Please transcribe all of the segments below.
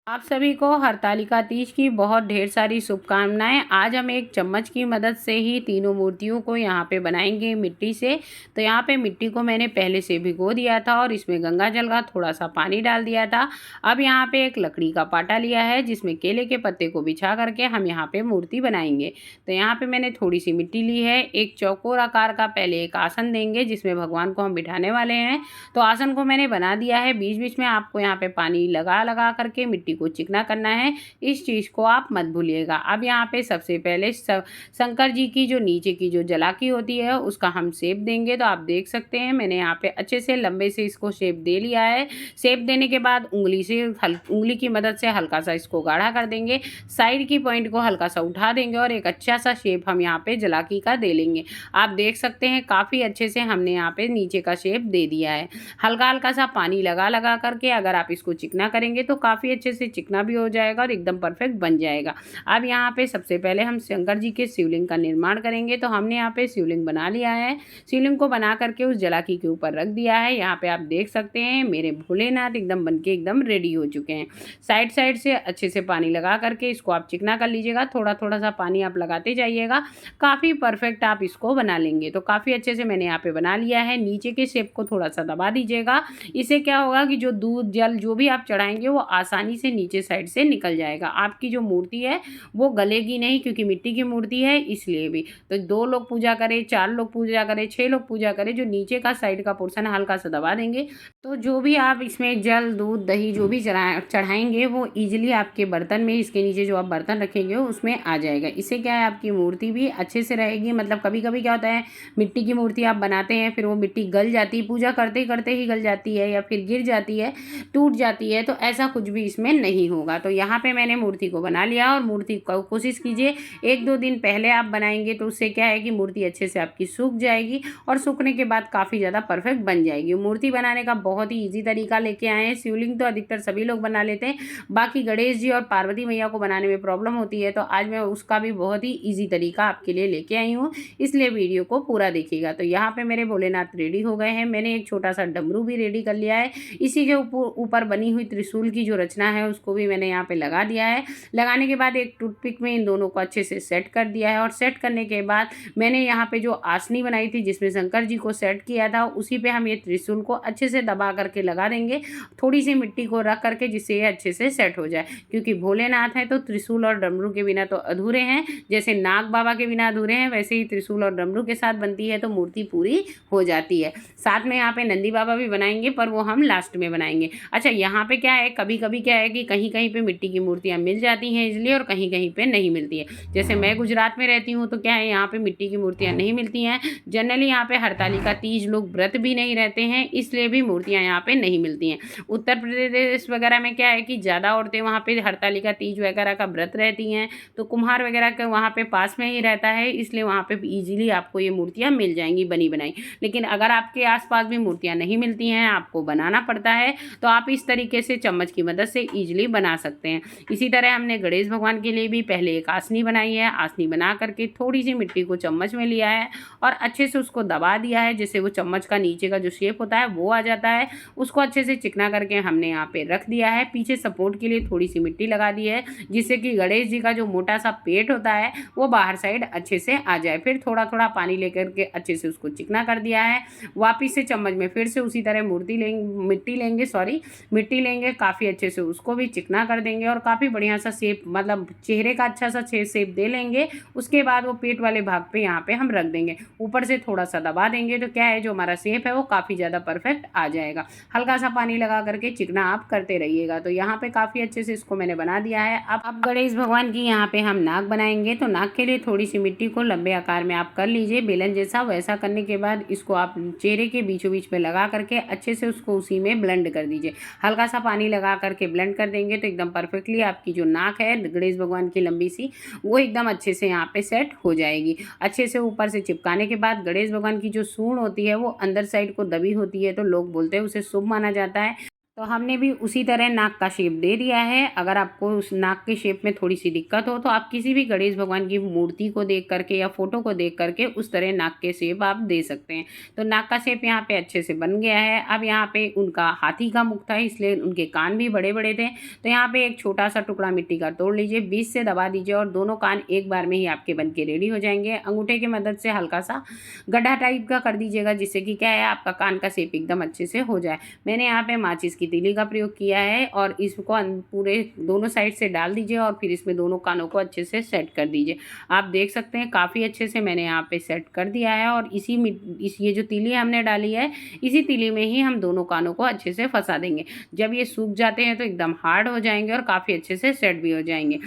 आप सभी को हरतालिका तीज की बहुत ढेर सारी शुभकामनाएं। आज हम एक चम्मच की मदद से ही तीनों मूर्तियों को यहाँ पे बनाएंगे मिट्टी से। तो यहाँ पे मिट्टी को मैंने पहले से भिगो दिया था और इसमें गंगा जल का थोड़ा सा पानी डाल दिया था। अब यहाँ पे एक लकड़ी का पाटा लिया है जिसमें केले के पत्ते को बिछा करके हम यहाँ पे मूर्ति बनाएंगे। तो यहाँ पे मैंने थोड़ी सी मिट्टी ली है। एक चौकोर आकार का पहले एक आसन देंगे जिसमें भगवान को हम बिठाने वाले हैं। तो आसन को मैंने बना दिया है। बीच बीच में आपको यहाँ पे पानी लगा लगा करके मिट्टी को चिकना करना है। इस चीज को आप मत भूलिएगा। अब यहाँ पे सबसे पहले शंकर जी की जो नीचे की जो जलाकी होती है उसका हम शेप देंगे। तो आप देख सकते हैं मैंने यहाँ पे अच्छे से लंबे से इसको शेप दे लिया है। शेप देने के बाद उंगली की मदद से हल्का सा इसको गाढ़ा कर देंगे। साइड की पॉइंट को हल्का सा उठा देंगे और एक अच्छा सा शेप हम यहाँ पे जलाकी का दे लेंगे। आप देख सकते हैं काफी अच्छे से हमने यहाँ पे नीचे का शेप दे दिया है। हल्का हल्का सा पानी लगा लगा करके अगर आप इसको चिकना करेंगे तो काफी अच्छे से चिकना भी हो जाएगा और एकदम परफेक्ट बन जाएगा। अब यहाँ पे सबसे पहले हम शंकर जी के शिवलिंग का निर्माण करेंगे। तो हमने यहाँ पे शिवलिंग बना लिया है। शिवलिंग को बना करके उस जलाकी के ऊपर रख दिया है। यहाँ पे आप देख सकते हैं मेरे भोलेनाथ एकदम बनके एकदम रेडी हो चुके हैं। साइड साइड से अच्छे से पानी लगा करके इसको आप चिकना कर लीजिएगा। थोड़ा थोड़ा सा पानी आप लगाते जाइएगा। काफी परफेक्ट आप इसको बना लेंगे। तो काफी अच्छे से मैंने यहाँ पे बना लिया है। नीचे के शेप को थोड़ा सा दबा दीजिएगा। इससे क्या होगा कि जो दूध जल जो भी आप चढ़ाएंगे वो आसानी से नीचे साइड से निकल जाएगा। आपकी जो मूर्ति है वो गलेगी नहीं क्योंकि मिट्टी की मूर्ति है इसलिए भी। तो 2 लोग पूजा करें, 4 लोग पूजा करें, 6 लोग पूजा करें, जो नीचे का साइड का पोर्शन हल्का सा दबा देंगे तो जो भी आप इसमें जल दूध दही जो भी चढ़ाएंगे वो इजीली आपके बर्तन में, इसके नीचे जो आप बर्तन रखेंगे उसमें आ जाएगा। इससे क्या है आपकी मूर्ति भी अच्छे से रहेगी। मतलब कभी कभी क्या होता है मिट्टी की मूर्ति आप बनाते हैं फिर वो मिट्टी गल जाती है, पूजा करते करते ही गल जाती है या फिर गिर जाती है, टूट जाती है। तो ऐसा कुछ भी इसमें नहीं होगा। तो यहाँ पे मैंने मूर्ति को बना लिया और मूर्ति को कोशिश कीजिए 1-2 दिन पहले आप बनाएंगे तो उससे क्या है कि मूर्ति अच्छे से आपकी सूख जाएगी और सूखने के बाद काफ़ी ज़्यादा परफेक्ट बन जाएगी। मूर्ति बनाने का बहुत ही ईजी तरीका लेके आए हैं। शिवलिंग तो अधिकतर सभी लोग बना लेते हैं, बाकी गणेश जी और पार्वती मैया को बनाने में प्रॉब्लम होती है। तो आज मैं उसका भी बहुत ही ईजी तरीका आपके लिए लेके आई हूँ, इसलिए वीडियो को पूरा देखिएगा। तो यहाँ पे मेरे भोलेनाथ रेडी हो गए हैं। मैंने एक छोटा सा डमरू भी रेडी कर लिया है। इसी के ऊपर बनी हुई त्रिशूल की जो रचना है उसको भी मैंने यहाँ पे लगा दिया है। लगाने के बाद एक टूथपिक में इन दोनों को अच्छे से सेट कर दिया है और सेट करने के बाद मैंने यहाँ पे जो आसनी बनाई थी जिसमें शंकर जी को सेट किया था उसी पे हम ये त्रिशूल को अच्छे से दबा करके लगा देंगे, थोड़ी सी मिट्टी को रख करके, जिससे ये अच्छे से सेट हो जाए। क्योंकि भोलेनाथ है तो त्रिशूल और डमरू के बिना तो अधूरे हैं। जैसे नाग बाबा के बिना अधूरे हैं वैसे ही त्रिशूल और डमरू के साथ बनती है तो मूर्ति पूरी हो जाती है। साथ में यहाँ पे नंदी बाबा भी बनाएंगे पर वो हम लास्ट में बनाएंगे। अच्छा यहाँ पे क्या है कभी कभी क्या है कि कहीं कहीं पे मिट्टी की मूर्तियाँ मिल जाती हैं इसलिए, और कहीं कहीं पे नहीं मिलती है। जैसे मैं गुजरात में रहती हूँ तो क्या है यहाँ पे मिट्टी की मूर्तियाँ नहीं मिलती हैं। जनरली यहाँ पे हरतालिका तीज लोग व्रत भी नहीं रहते हैं इसलिए भी मूर्तियाँ यहाँ पे नहीं मिलती हैं। उत्तर प्रदेश वगैरह में क्या है कि ज़्यादा औरतें वहाँ पे हरतालिका तीज वगैरह का व्रत रहती हैं तो कुम्हार वगैरह का वहाँ पे पास में ही रहता है, इसलिए वहाँ पे ईजिली आपको ये मूर्तियाँ मिल जाएंगी बनी बनाई। लेकिन अगर आपके आसपास भी मूर्तियाँ नहीं मिलती हैं, आपको बनाना पड़ता है, तो आप इस तरीके से चम्मच की मदद से ईजिली बना सकते हैं। इसी तरह हमने गणेश भगवान के लिए भी पहले एक आसनी बनाई है। आसनी बना करके थोड़ी सी मिट्टी को चम्मच में लिया है और अच्छे से उसको दबा दिया है, जिससे वो चम्मच का नीचे का जो शेप होता है वो आ जाता है। उसको अच्छे से चिकना करके हमने यहाँ पे रख दिया है। पीछे सपोर्ट के लिए थोड़ी सी मिट्टी लगा दी है जिससे कि गणेश जी का जो मोटा सा पेट होता है वो बाहर साइड अच्छे से आ जाए। फिर थोड़ा थोड़ा पानी लेकर के अच्छे से उसको चिकना कर दिया है। वापिस से चम्मच में फिर से उसी तरह मिट्टी लेंगे काफ़ी अच्छे से उसको भी चिकना कर देंगे और काफ़ी बढ़िया सा शेप, मतलब चेहरे का अच्छा सा शेप दे लेंगे। उसके बाद वो पेट वाले भाग पे यहाँ पे हम रख देंगे, ऊपर से थोड़ा सा दबा देंगे तो क्या है जो हमारा शेप है वो काफ़ी ज़्यादा परफेक्ट आ जाएगा। हल्का सा पानी लगा करके चिकना आप करते रहिएगा। तो यहाँ पे काफ़ी अच्छे से इसको मैंने बना दिया है। अब गणेश भगवान की यहाँ पे हम नाक बनाएंगे। तो नाक के लिए थोड़ी सी मिट्टी को लंबे आकार में आप कर लीजिए बेलन जैसा। वैसा करने के बाद इसको आप चेहरे के बीचों बीच में लगा करके अच्छे से उसको उसी में ब्लेंड कर दीजिए। हल्का सा पानी लगा करके ब्लेंड कर देंगे तो एकदम परफेक्टली आपकी जो नाक है गणेश भगवान की लंबी सी वो एकदम अच्छे से यहाँ पे सेट हो जाएगी। अच्छे से ऊपर से चिपकाने के बाद गणेश भगवान की जो सूंड होती है वो अंदर साइड को दबी होती है तो लोग बोलते हैं उसे शुभ माना जाता है। तो हमने भी उसी तरह नाक का शेप दे दिया है। अगर आपको उस नाक के शेप में थोड़ी सी दिक्कत हो तो आप किसी भी गणेश भगवान की मूर्ति को देख करके या फोटो को देख करके उस तरह नाक के शेप आप दे सकते हैं। तो नाक का शेप यहाँ पे अच्छे से बन गया है। अब यहाँ पे उनका हाथी का मुख था, इसलिए उनके कान भी बड़े बड़े थे। तो यहाँ पे एक छोटा सा टुकड़ा मिट्टी का तोड़ लीजिए, बीच से दबा दीजिए और दोनों कान एक बार में ही आपके बन के रेडी हो जाएंगे। अंगूठे की मदद से हल्का सा गड्ढा टाइप का कर दीजिएगा, जिससे कि क्या है आपका कान का शेप एकदम अच्छे से हो जाए। मैंने यहाँ पे माचिस की तीली का प्रयोग किया है और इसको पूरे दोनों साइड से डाल दीजिए और फिर इसमें दोनों कानों को अच्छे से सेट कर दीजिए। आप देख सकते हैं काफ़ी अच्छे से मैंने यहाँ पे सेट कर दिया है और ये जो तीली हमने डाली है, इसी तीली में ही हम दोनों कानों को अच्छे से फंसा देंगे। जब ये सूख जाते हैं तो एकदम हार्ड हो जाएंगे और काफ़ी अच्छे से सेट भी हो जाएंगे।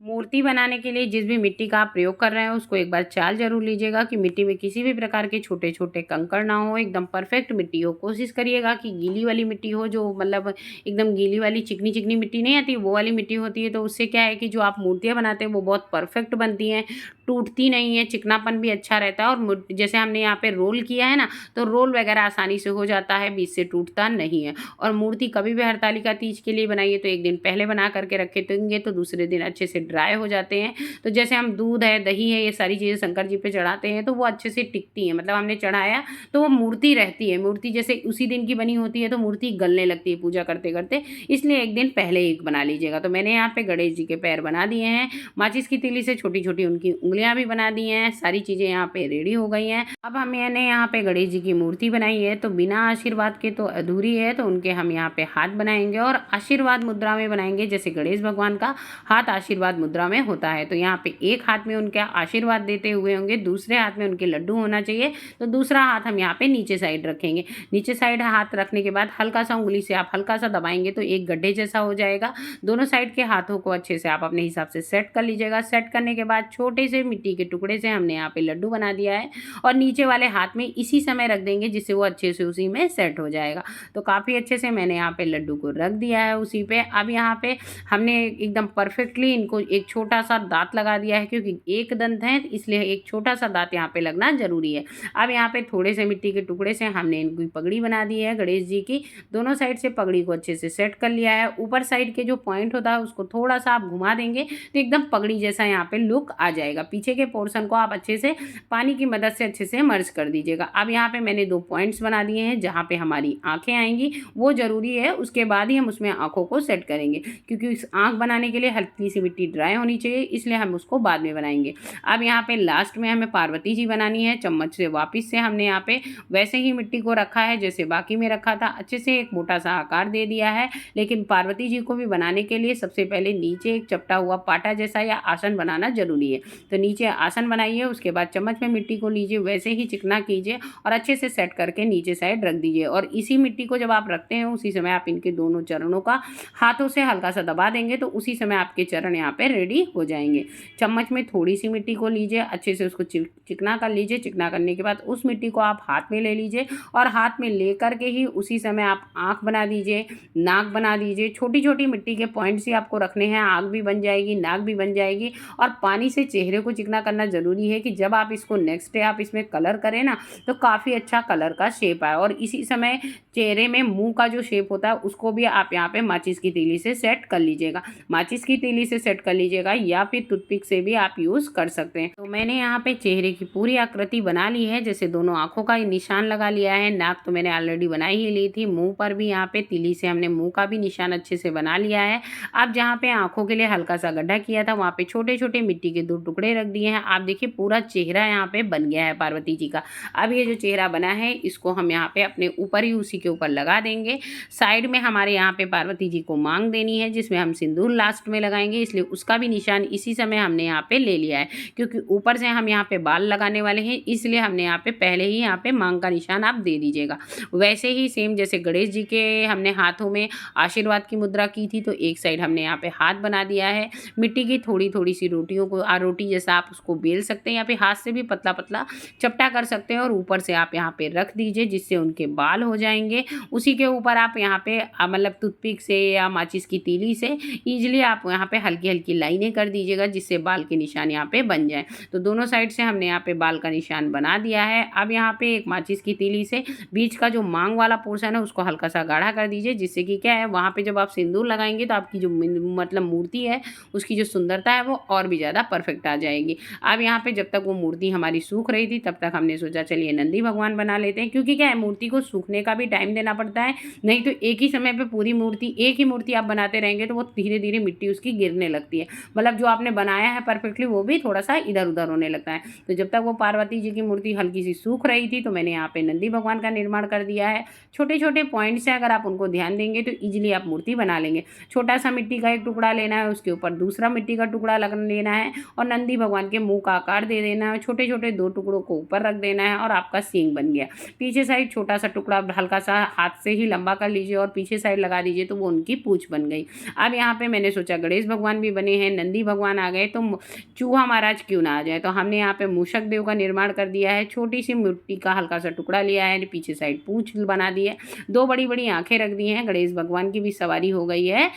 मूर्ति बनाने के लिए जिस भी मिट्टी का आप प्रयोग कर रहे हैं उसको एक बार चाल जरूर लीजिएगा कि मिट्टी में किसी भी प्रकार के छोटे छोटे कंकड़ ना हो, एकदम परफेक्ट मिट्टी हो। कोशिश करिएगा कि गीली वाली मिट्टी हो, जो मतलब एकदम गीली वाली चिकनी चिकनी मिट्टी नहीं आती, वो वाली मिट्टी होती है। तो उससे क्या है कि जो आप मूर्तियाँ बनाते हैं वो बहुत परफेक्ट बनती हैं, टूटती नहीं है, चिकनापन भी अच्छा रहता है। और जैसे हमने यहाँ पे रोल किया है ना, तो रोल वगैरह आसानी से हो जाता है, बीच से टूटता नहीं है। और मूर्ति कभी भी हरतालिका तीज के लिए बनाइए तो एक दिन पहले बना करके रखे देंगे तो दूसरे दिन अच्छे से ड्राई हो जाते हैं। तो जैसे हम दूध है, दही है, ये सारी चीज़ें शंकर जी पे चढ़ाते हैं तो वो अच्छे से टिकती हैं, मतलब हमने चढ़ाया तो वो मूर्ति रहती है। मूर्ति जैसे उसी दिन की बनी होती है तो मूर्ति गलने लगती है पूजा करते करते, इसलिए एक दिन पहले एक बना लीजिएगा। तो मैंने यहाँ पे गणेश जी के पैर बना दिए हैं, माचिस की तीली से छोटी छोटी उनकी उंगलियां भी बना दी हैं। सारी चीज़ें यहाँ पे रेडी हो गई हैं। अब मैंने यहाँ पे गणेश जी की मूर्ति बनाई है, तो बिना आशीर्वाद के तो अधूरी है, तो उनके हम यहाँ पे हाथ बनाएंगे और आशीर्वाद मुद्रा में बनाएंगे। जैसे गणेश भगवान का हाथ आशीर्वाद मुद्रा में होता है, तो यहाँ पे एक हाथ में उनके आशीर्वाद देते हुए होंगे, दूसरे हाथ में उनके लड्डू होना चाहिए। तो दूसरा हाथ हम यहाँ पे नीचे साइड रखेंगे। नीचे साइड हाथ रखने के बाद हल्का सा उंगली से आप हल्का सा दबाएंगे तो एक गड्ढे जैसा हो जाएगा। दोनों साइड के हाथों को अच्छे से आप अपने हिसाब से सेट कर लीजिएगा। सेट करने के बाद छोटे से मिट्टी के टुकड़े से हमने यहाँ पे लड्डू बना दिया है और नीचे वाले हाथ में इसी समय रख देंगे, जिससे वो अच्छे से उसी में सेट हो जाएगा। तो काफ़ी अच्छे से मैंने यहाँ पे लड्डू को रख दिया है उसी पे। अब यहाँ पे हमने एकदम परफेक्टली इनको एक छोटा सा दांत लगा दिया है, क्योंकि एक दंत है इसलिए एक छोटा सा दांत यहाँ पे लगना जरूरी है। अब यहाँ पे थोड़े से मिट्टी के टुकड़े से हमने इनकी पगड़ी बना दी है गणेश जी की। दोनों साइड से पगड़ी को अच्छे से सेट कर लिया है। ऊपर साइड के जो पॉइंट होता है उसको थोड़ा सा आप घुमा देंगे तो एकदम पगड़ी जैसा यहाँ पे लुक आ जाएगा। पीछे के पोर्शन को आप अच्छे से पानी की मदद से अच्छे से मर्ज कर दीजिएगा। अब यहाँ पे मैंने 2 पॉइंट्स बना दिए हैं जहाँ पे हमारी आंखें आएंगी, वो जरूरी है। उसके बाद ही हम उसमें आंखों को सेट करेंगे, क्योंकि इस आंख बनाने के लिए हल्की सी मिट्टी ड्राई होनी चाहिए, इसलिए हम उसको बाद में बनाएंगे। अब यहाँ पे लास्ट में हमें पार्वती जी बनानी है। चम्मच से वापस से हमने यहाँ पे वैसे ही मिट्टी को रखा है जैसे बाकी में रखा था, अच्छे से एक मोटा सा आकार दे दिया है। लेकिन पार्वती जी को भी बनाने के लिए सबसे पहले नीचे एक चपटा हुआ पाटा जैसा या आसन बनाना जरूरी है। तो नीचे आसन बनाइए, उसके बाद चम्मच में मिट्टी को लीजिए, वैसे ही चिकना कीजिए और अच्छे से सेट करके नीचे साइड रख दीजिए। और इसी मिट्टी को जब आप रखते हैं उसी समय आप इनके दोनों चरणों का हाथों से हल्का सा दबा देंगे तो उसी समय आपके चरण यहाँ पे रेडी हो जाएंगे। चम्मच में थोड़ी सी मिट्टी को लीजिए, अच्छे से उसको चिकना कर लीजिए। चिकना करने के बाद उस मिट्टी को आप हाथ में ले लीजिए और हाथ में ले करके ही उसी समय आप आँख बना दीजिए, नाक बना दीजिए। छोटी छोटी मिट्टी के पॉइंट्स ही आपको रखने हैं, आँख भी बन जाएगी, नाक भी बन जाएगी। और पानी से चेहरे को चिकना करना जरूरी है कि जब आप इसको नेक्स्ट डे आप इसमें कलर करें ना तो काफ़ी अच्छा कलर का शेप आए। और इसी समय चेहरे में मुंह का जो शेप होता है उसको भी आप यहाँ पे माचिस की तीली से सेट कर लीजिएगा। माचिस की तीली से सेट कर लीजिएगा या फिर टूथपिक से भी आप यूज़ कर सकते हैं। तो मैंने यहाँ पे चेहरे की पूरी आकृति बना ली है, जैसे दोनों आँखों का निशान लगा लिया है। नाक तो मैंने ऑलरेडी बनाई ही ली थी। मुंह पर भी यहाँ पे तीली से हमने मुंह का भी निशान अच्छे से बना लिया है। अब जहाँ पे आँखों के लिए हल्का सा गड्ढा किया था वहाँ पे छोटे छोटे मिट्टी के 2 टुकड़े रख दिए हैं। आप देखिए पूरा चेहरा यहाँ पे बन गया है पार्वती जी का। अब ये जो चेहरा बना है इसको हम यहाँ पे अपने ऊपर ही उसी के ऊपर लगा देंगे। साइड में हमारे यहाँ पे पार्वती जी को मांग देनी है, जिसमें हम सिंदूर लास्ट में लगाएंगे, इसलिए उसका भी निशान इसी समय हमने यहाँ पे ले लिया है। क्योंकि ऊपर से हम यहाँ पे बाल लगाने वाले हैं, इसलिए हमने यहाँ पे पहले ही यहाँ पे मांग का निशान आप दे दीजिएगा। वैसे ही सेम जैसे गणेश जी के हमने हाथों में आशीर्वाद की मुद्रा की थी, तो एक साइड हमने यहाँ पे हाथ बना दिया है। मिट्टी की थोड़ी थोड़ी सी रोटियों को रोटी जैसा जैसा आप उसको बेल सकते हैं या फिर हाथ से भी पतला पतला चपटा कर सकते हैं और ऊपर से आप यहाँ पे रख दीजिए, जिससे उनके बाल हो जाएंगे। उसी के ऊपर आप यहाँ पे मतलब टूथपिक से या माचिस की तीली से ईजिली आप यहाँ पे हल्की हल्की लाइनें कर दीजिएगा, जिससे बाल के निशान यहाँ पे बन जाए। तो दोनों साइड से हमने यहाँ पे बाल का निशान बना दिया है। अब यहाँ पे एक माचिस की तीली से बीच का जो मांग वाला पोर्शन है उसको हल्का सा गाढ़ा कर दीजिए, जिससे कि क्या है वहाँ पे जब आप सिंदूर लगाएंगे तो आपकी जो मतलब मूर्ति है उसकी जो सुंदरता है वो और भी ज़्यादा परफेक्ट आ जाएगी। अब यहाँ पे जब तक वो मूर्ति हमारी सूख रही थी तब तक हमने सोचा चलिए नंदी भगवान बना लेते हैं, क्योंकि क्या है मूर्ति को सूखने का भी टाइम देना पड़ता है, नहीं तो एक ही समय पे पूरी मूर्ति एक ही मूर्ति आप बनाते रहेंगे तो वो धीरे धीरे मिट्टी उसकी गिरने लगती है, मतलब जो आपने बनाया है परफेक्टली वो भी थोड़ा सा इधर उधर होने लगता है। तो जब तक वो पार्वती जी की मूर्ति हल्की सी सूख रही थी तो मैंने यहाँ पे नंदी भगवान का निर्माण कर दिया है। छोटे छोटे पॉइंट्स है, अगर आप उनको ध्यान देंगे तो ईजिली आप मूर्ति बना लेंगे। छोटा सा मिट्टी का एक टुकड़ा लेना है, उसके ऊपर दूसरा मिट्टी का टुकड़ा लेना है और नंदी भगवान के मुंह का आकार दे देना है। छोटे छोटे 2 टुकड़ों को ऊपर रख देना है और आपका सींग बन गया। पीछे साइड छोटा सा टुकड़ा हल्का सा हाथ से ही लंबा कर लीजिए और पीछे साइड लगा दीजिए तो वो उनकी पूंछ बन गई। अब यहाँ पे मैंने सोचा गणेश भगवान भी बने हैं, नंदी भगवान आ गए तो चूहा महाराज क्यों ना आ जाए। तो हमने यहाँ पे मूषक देव का निर्माण कर दिया है। छोटी सी मिट्टी का हल्का सा टुकड़ा लिया है, पीछे साइड पूंछ बना दी है, 2 बड़ी बड़ी आंखें रख दी हैं। गणेश भगवान की भी सवारी हो गई है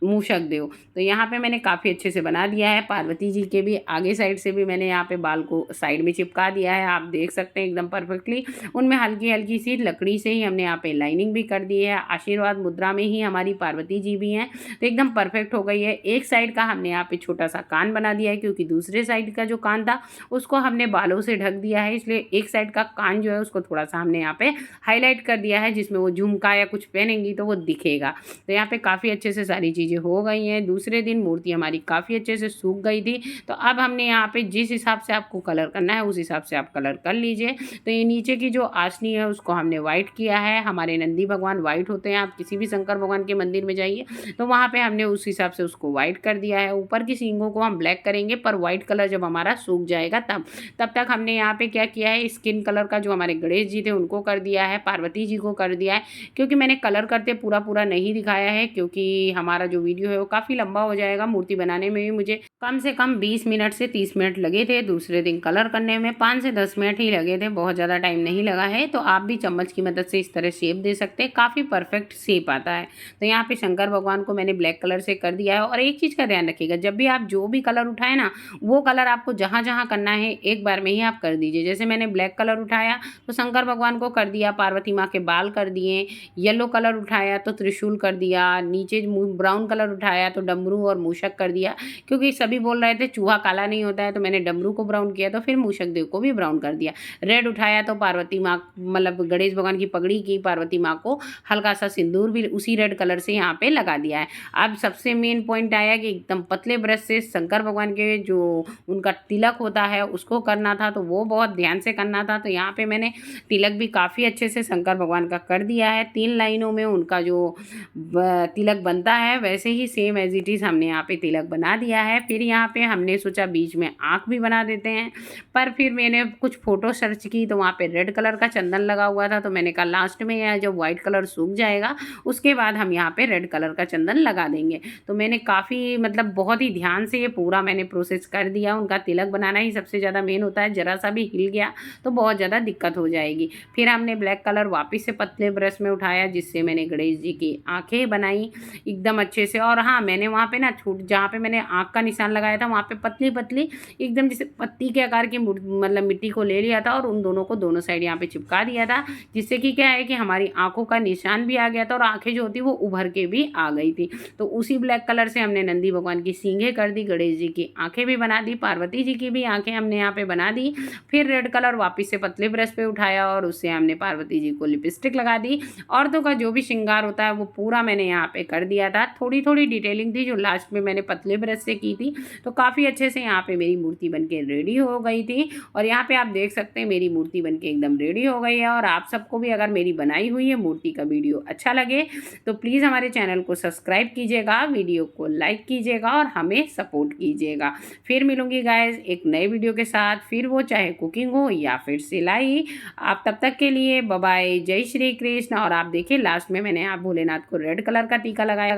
मूषक देव। तो यहाँ पे मैंने काफ़ी अच्छे से बना दिया है। पार्वती जी के भी आगे साइड से भी मैंने यहाँ पे बाल को साइड में चिपका दिया है, आप देख सकते हैं एकदम परफेक्टली। उनमें हल्की हल्की सी लकड़ी से ही हमने यहाँ पे लाइनिंग भी कर दी है। आशीर्वाद मुद्रा में ही हमारी पार्वती जी भी हैं, तो एकदम परफेक्ट हो गई है। एक साइड का हमने यहाँ पे छोटा सा कान बना दिया है, क्योंकि दूसरे साइड का जो कान था उसको हमने बालों से ढक दिया है, इसलिए एक साइड का कान जो है उसको थोड़ा सा हमने यहाँ पे हाईलाइट कर दिया है, जिसमें वो झुमका या कुछ पहनेंगी तो वो दिखेगा। तो यहाँ पे काफ़ी अच्छे से सारी चीज़ें हो गई हैं। दूसरे दिन मूर्ति हमारी काफ़ी अच्छे से सूख गई थी। तो अब हमने यहाँ पे जिस हिसाब से आपको कलर करना है उस हिसाब से आप कलर कर लीजिए। तो ये नीचे की जो आसनी है उसको हमने वाइट किया है। हमारे नंदी भगवान वाइट होते हैं, आप किसी भी शंकर भगवान के मंदिर में जाइए तो वहाँ पे हमने उस हिसाब से उसको वाइट कर दिया है। ऊपर की सींगों को हम ब्लैक करेंगे, पर वाइट कलर जब हमारा सूख जाएगा तब तक हमने यहाँ पे क्या किया है, स्किन कलर का जो हमारे गणेश जी थे उनको कर दिया है, पार्वती जी को कर दिया है। क्योंकि मैंने कलर करते पूरा नहीं दिखाया है, क्योंकि हमारा जो वीडियो है वो काफ़ी लंबा हो जाएगा। मूर्ति बनाने में भी मुझे कम से कम 20 मिनट से 30 मिनट लगे थे। दूसरे दिन कलर करने में 5 से 10 मिनट ही लगे थे, बहुत ज़्यादा टाइम नहीं लगा है। तो आप भी चम्मच की मदद से इस तरह शेप दे सकते हैं, काफ़ी परफेक्ट शेप आता है। तो यहाँ पे शंकर भगवान को मैंने ब्लैक कलर से कर दिया है। और एक चीज़ का ध्यान रखिएगा, जब भी आप जो भी कलर उठाए ना, वो कलर आपको जहाँ जहाँ करना है एक बार में ही आप कर दीजिए। जैसे मैंने ब्लैक कलर उठाया तो शंकर भगवान को कर दिया, पार्वती माँ के बाल कर दिए। येलो कलर उठाया तो त्रिशूल कर दिया, नीचे ब्राउन कलर उठाया तो डमरू और मूषक कर दिया। क्योंकि सभी बोल रहे थे चूहा काला नहीं होता है, तो मैंने डमरू को ब्राउन किया, तो फिर मूषक देव को भी ब्राउन कर दिया। रेड उठाया तो पार्वती माँ मतलब गणेश भगवान की पगड़ी की पार्वती माँ को हल्का सा सिंदूर भी उसी रेड कलर से यहाँ पे लगा दिया है। अब सबसे मेन पॉइंट आया कि एकदम पतले ब्रश से शंकर भगवान के जो उनका तिलक होता है उसको करना था, तो वो बहुत ध्यान से करना था। तो यहाँ पे मैंने तिलक भी काफ़ी अच्छे से शंकर भगवान का कर दिया है। 3 लाइनों में उनका जो तिलक बनता है वैसे ही सेम एज इट इज़ हमने यहाँ पे तिलक बना दिया है। फिर यहाँ पे हमने सोचा बीच में आँख भी बना देते हैं, पर फिर मैंने कुछ फ़ोटो सर्च की तो वहाँ पे रेड कलर का चंदन लगा हुआ था। तो मैंने कहा लास्ट में या जब वाइट कलर सूख जाएगा उसके बाद हम यहाँ पे रेड कलर का चंदन लगा देंगे। तो मैंने काफ़ी मतलब बहुत ही ध्यान से ये पूरा मैंने प्रोसेस कर दिया। उनका तिलक बनाना ही सबसे ज़्यादा मेन होता है, ज़रा सा भी हिल गया तो बहुत ज़्यादा दिक्कत हो जाएगी। फिर हमने ब्लैक कलर वापस से पतले ब्रश में उठाया, जिससे मैंने गणेश जी की आँखें बनाई एकदम अच्छे से। और हाँ, मैंने वहाँ पे ना जहाँ पे मैंने आँख का निशान लगाया था वहाँ पे पतली पतली एकदम जैसे पत्ती के आकार की मतलब मिट्टी को ले लिया था और उन दोनों को दोनों साइड यहाँ पे चिपका दिया था, जिससे कि क्या है कि हमारी आँखों का निशान भी आ गया था और आँखें जो होती वो उभर के भी आ गई थी। तो उसी ब्लैक कलर से हमने नंदी भगवान की सींगें कर दी, गणेश जी की आँखें भी बना दी, पार्वती जी की भी आँखें हमने यहाँ पे बना दी। फिर रेड कलर वापस से पतले ब्रश पे उठाया और उससे हमने पार्वती जी को लिपस्टिक लगा दी। औरतों का जो भी श्रृंगार होता है वो पूरा मैंने यहाँ पे कर दिया था। थोड़ी थोड़ी डिटेलिंग थी जो लास्ट में मैंने पतले ब्रश से की थी। तो काफ़ी अच्छे से यहाँ पे मेरी मूर्ति बनके रेडी हो गई थी। और यहाँ पे आप देख सकते हैं मेरी मूर्ति बनके एकदम रेडी हो गई है। और आप सबको भी अगर मेरी बनाई हुई है मूर्ति का वीडियो अच्छा लगे तो प्लीज़ हमारे चैनल को सब्सक्राइब कीजिएगा, वीडियो को लाइक कीजिएगा और हमें सपोर्ट कीजिएगा। फिर मिलूंगी गाइज एक नए वीडियो के साथ, फिर वो चाहे कुकिंग हो या फिर सिलाई। आप तब तक के लिए बाय बाय, जय श्री कृष्ण। और आप देखिए लास्ट में मैंने आप भोलेनाथ को रेड कलर का टीका लगाया।